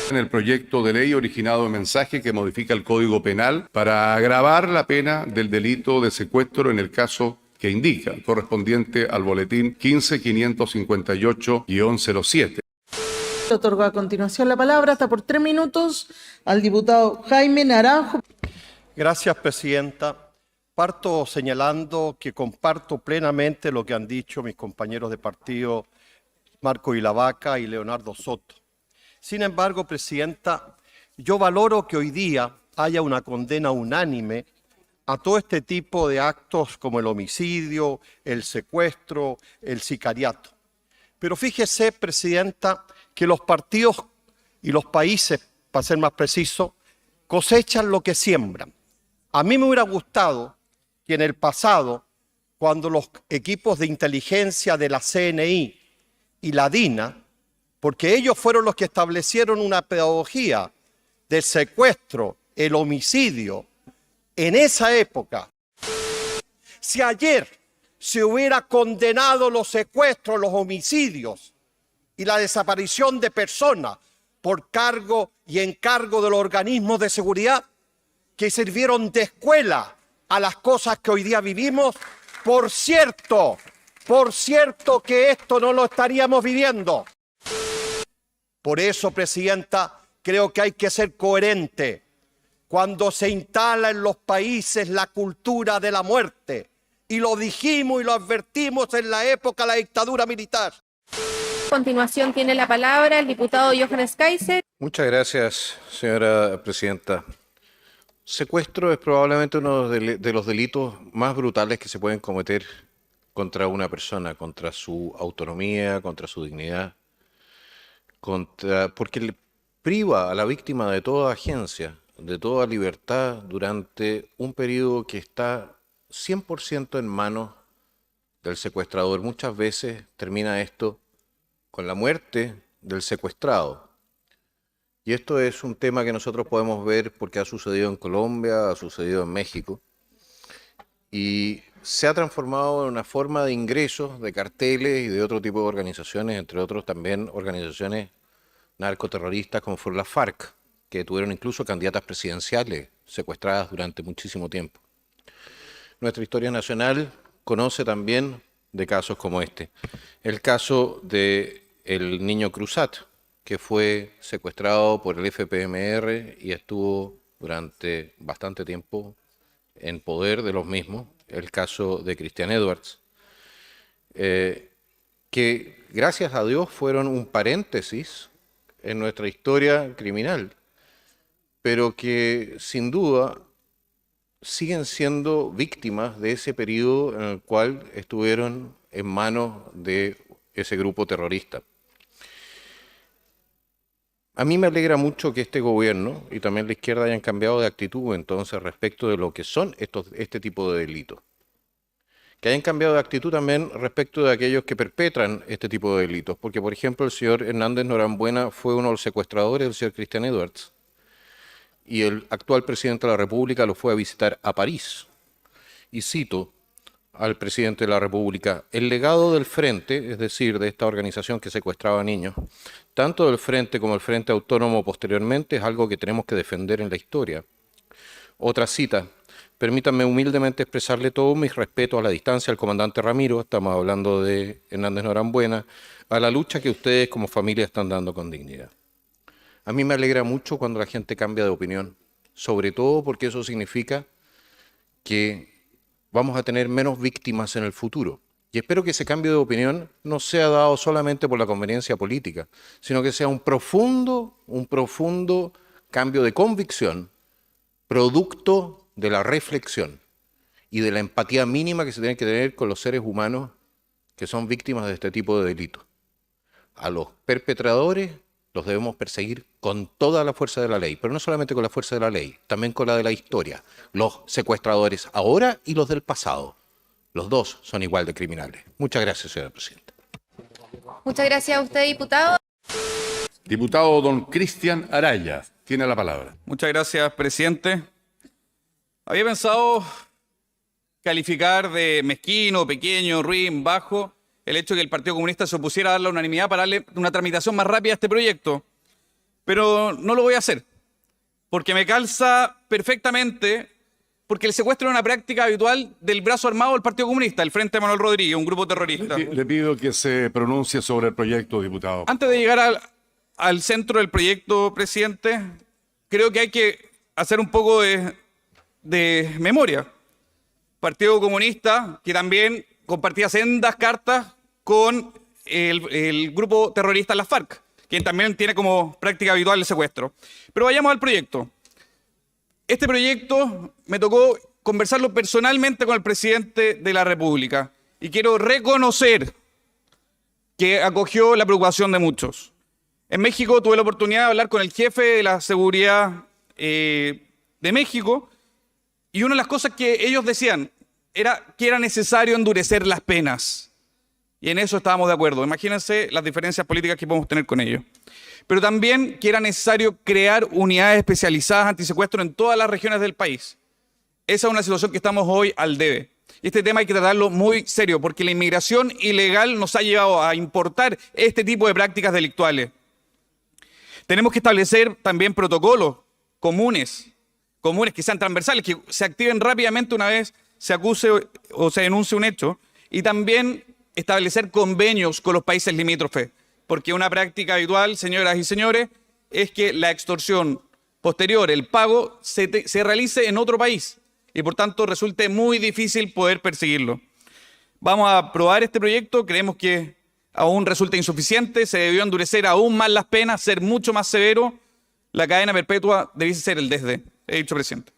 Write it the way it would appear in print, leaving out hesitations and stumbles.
En el proyecto de ley originado en mensaje que modifica el Código Penal para agravar la pena del delito de secuestro en el caso que indica, correspondiente al boletín 15.558-07. Otorgo a continuación la palabra, hasta por 3 minutos, al diputado Jaime Naranjo. Gracias, presidenta. Parto señalando que comparto plenamente lo que han dicho mis compañeros de partido Marco Ilavaca y Leonardo Soto. Sin embargo, presidenta, yo valoro que hoy día haya una condena unánime a todo este tipo de actos como el homicidio, el secuestro, el sicariato. Pero fíjese, presidenta, que los partidos y los países, para ser más preciso, cosechan lo que siembran. A mí me hubiera gustado que en el pasado, cuando los equipos de inteligencia de la CNI y la DINA, porque ellos fueron los que establecieron una pedagogía del secuestro, el homicidio, en esa época, si ayer se hubiera condenado los secuestros, los homicidios y la desaparición de personas por cargo y encargo de los organismos de seguridad que sirvieron de escuela a las cosas que hoy día vivimos, por cierto que esto no lo estaríamos viviendo. Por eso, presidenta, creo que hay que ser coherente. Cuando se instala en los países la cultura de la muerte, y lo dijimos y lo advertimos en la época de la dictadura militar. A continuación tiene la palabra el diputado Johannes Kaiser. Muchas gracias, señora presidenta. Secuestro es probablemente uno de los delitos más brutales que se pueden cometer contra una persona, contra su autonomía, contra su dignidad, porque le priva a la víctima de toda agencia, de toda libertad durante un periodo que está 100% en manos del secuestrador. Muchas veces termina esto con la muerte del secuestrado. Y esto es un tema que nosotros podemos ver porque ha sucedido en Colombia, ha sucedido en México, y se ha transformado en una forma de ingresos de carteles y de otro tipo de organizaciones, entre otros también organizaciones narcoterroristas como fueron las FARC, que tuvieron incluso candidatas presidenciales secuestradas durante muchísimo tiempo. Nuestra historia nacional conoce también de casos como este. El caso del niño Cruzat, que fue secuestrado por el FPMR y estuvo durante bastante tiempo en poder de los mismos. El caso de Cristian Edwards, que gracias a Dios fueron un paréntesis en nuestra historia criminal, pero que sin duda siguen siendo víctimas de ese periodo en el cual estuvieron en manos de ese grupo terrorista. A mí me alegra mucho que este gobierno y también la izquierda hayan cambiado de actitud entonces respecto de lo que son este tipo de delitos. Que hayan cambiado de actitud también respecto de aquellos que perpetran este tipo de delitos. Porque, por ejemplo, el señor Hernández Norambuena fue uno de los secuestradores del señor Cristian Edwards. Y el actual presidente de la República lo fue a visitar a París. Y cito al presidente de la República: el legado del Frente, es decir, de esta organización que secuestraba niños, tanto del Frente como el Frente Autónomo posteriormente, es algo que tenemos que defender en la historia. Otra cita: permítanme humildemente expresarle todo mis respetos a la distancia al comandante Ramiro, estamos hablando de Hernández Norambuena, a la lucha que ustedes como familia están dando con dignidad. A mí me alegra mucho cuando la gente cambia de opinión, sobre todo porque eso significa que vamos a tener menos víctimas en el futuro. Y espero que ese cambio de opinión no sea dado solamente por la conveniencia política, sino que sea un profundo cambio de convicción, producto de la reflexión y de la empatía mínima que se tiene que tener con los seres humanos que son víctimas de este tipo de delitos. A los perpetradores los debemos perseguir con toda la fuerza de la ley, pero no solamente con la fuerza de la ley, también con la de la historia. Los secuestradores ahora y los del pasado, los dos son igual de criminales. Muchas gracias, señora presidenta. Muchas gracias a usted, diputado. Diputado don Cristian Araya, tiene la palabra. Muchas gracias, presidente. Había pensado calificar de mezquino, pequeño, ruin, bajo, el hecho de que el Partido Comunista se opusiera a dar la unanimidad para darle una tramitación más rápida a este proyecto. pero no lo voy a hacer, porque me calza perfectamente, porque el secuestro es una práctica habitual del brazo armado del Partido Comunista, el Frente Manuel Rodríguez, un grupo terrorista. Le pido que se pronuncie sobre el proyecto, diputado. Antes de llegar al centro del proyecto, presidente, creo que hay que hacer un poco de memoria. Partido Comunista, que también compartía sendas cartas con el grupo terrorista las FARC, quien también tiene como práctica habitual el secuestro. Pero vayamos al proyecto. Este proyecto me tocó conversarlo personalmente con el presidente de la República y quiero reconocer que acogió la preocupación de muchos. En México tuve la oportunidad de hablar con el jefe de la seguridad de México y una de las cosas que ellos decían era que era necesario endurecer las penas. Y en eso estábamos de acuerdo. Imagínense las diferencias políticas que podemos tener con ellos. Pero también que era necesario crear unidades especializadas antisecuestro en todas las regiones del país. Esa es una situación que estamos hoy al debe. Y este tema hay que tratarlo muy serio, porque la inmigración ilegal nos ha llevado a importar este tipo de prácticas delictuales. Tenemos que establecer también protocolos comunes que sean transversales, que se activen rápidamente una vez se acuse o se denuncie un hecho, y también establecer convenios con los países limítrofes, porque una práctica habitual, señoras y señores, es que la extorsión posterior, el pago, se realice en otro país y por tanto resulte muy difícil poder perseguirlo. Vamos a aprobar este proyecto, creemos que aún resulta insuficiente, se debió endurecer aún más las penas, ser mucho más severo, la cadena perpetua debiese ser el desde. He dicho, presidente.